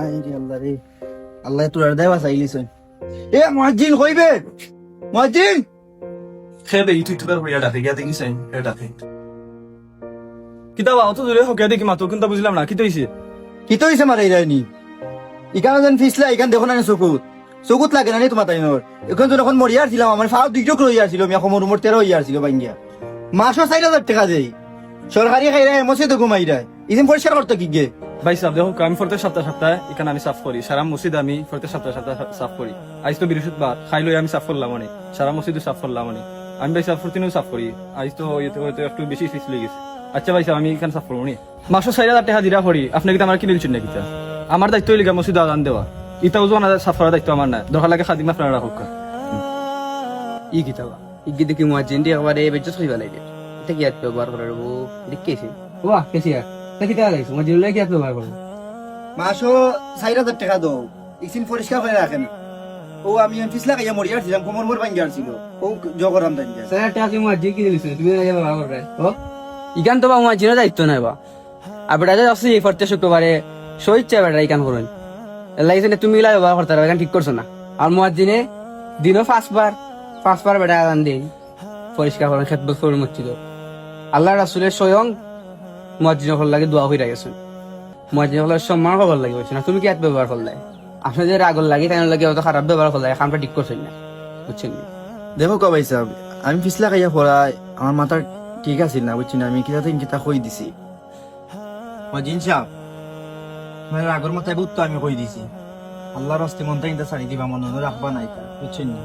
হায় রে আল্লাহ রে, আল্লাহ তোর দেওয়া চাইলিস। এ মুয়াজ্জিন কইবে, মুয়াজ্জিন খেয়ে দেখি তুই তোর হইয়া ডাকে গিয়া দেখিস ডাকে কিতাবা অত দূরে হোক দেখি মাতো কিন্তু বুঝলাম না কি তো হইছে কি তো হইছে মারাই রাইনি ইখানে যেন ফিসলা ইখান দেখো না চকুত চকুত লাগে না নি তোমার তাইনর এখন যখন মরিয়ার ছিলাম আমার ফাও দুইটক রইয়ার ছিল মিয়া কমর উমর 13 হইয়ার ছিল বাঙ্গিয়া মাসও 4000 টাকা দেই সরকারি খাইরা মসজিদ ঘুমাই রায় ইদিন পরিষ্কার করতে কি গে ভাই সাহেব দেখো আমি ফরতে সপ্তাহ সপ্তাহে এখানে আমি সাফ করি সারা মসজিদ আমি ফরতে সপ্তাহ সপ্তাহ সাফ করি আজ তো বৃহস্পতিবার খাইলো আমি সাফ করলাম অনেক সারা মসজিদও সাফ করলাম অনেক আমি ভাই সাফ ফরতিনও সাফ করি আজ তো একটু বেশি ফিস লেগে গেছে আচ্ছা ভাই সাহেব আমি এখানে সাফ করবো নি মাসও 4000 টাকা দিরা করি আপনি কিন্তু আমার কিনে দিচ্ছেন নাকি আমার দায়িত্ব হইলে মসজিদ আদান দেওয়া ইটাও যে সাফ করার দায়িত্ব আমার না দরকার লাগে খাদিম আপনারা রাখুক ই কিতাবা ইগি দেখি মুয়াজ্জিন দিয়ে একবারে বেজ্জত হইবা লাগে এটা কি আত ব্যবহার করার বউ দেখেছি বাহ কেসিয়া তা কি টাকা লাগছে মুয়াজ্জিন লাগে কি আত ব্যবহার করব মাসও 4000 টাকা দাও ইদিন পরিষ্কার করে রাখেন ও আমি ফিসলা খাইয়া মরিয়ার ছিলাম কমর মোর বাঙ্গিয়ার ছিল ও জগরাম দাইয়া স্যার টাকা কি মুয়াজ্জিন কি দিলিস তুমি লাগে ব্যবহার করবে ও ইগান তো বা মুয়াজ্জিনের দায়িত্ব নাই বা আবেটা যা আছে এই ফরতে শুক্রবারে সইচ্ছা বেটা ইকান করুন লাইসেন্স তুমি লাই ব্যবহার করতে পারবে ঠিক করছো না আর মুয়াজ্জিনে দিনও পাঁচবার বেটা আদান দেই পরিষ্কার করেন খেতবত করে মসজিদ আল্লাহ রাসূলের স্বয়ং মুয়াজ্জিন হল লাগে দোয়া হইরা গেছেন মুয়াজ্জিন হলের সম্মান করবার লাগে বলছেন না তুমি কি এত ব্যবহার করলে আপনাদের আগল লাগে তাই লাগে অত খারাপ ব্যবহার করলে কামটা ঠিক করছেন না বুঝছেন না দেখো কবাই সাহেব আমি ফিসলা খাইয়া পড়াই আমার মাথা ঠিক আছিল না বুঝছি না আমি কিতা থেকে কিতা কই দিছি মজিন সাহেব মানে আগর মাথায় বুঝতো আমি কই দিছি আল্লাহর হস্তে মনটা ইন্দা ছাড়ি দিবা মন রাখবা নাই বুঝছেন না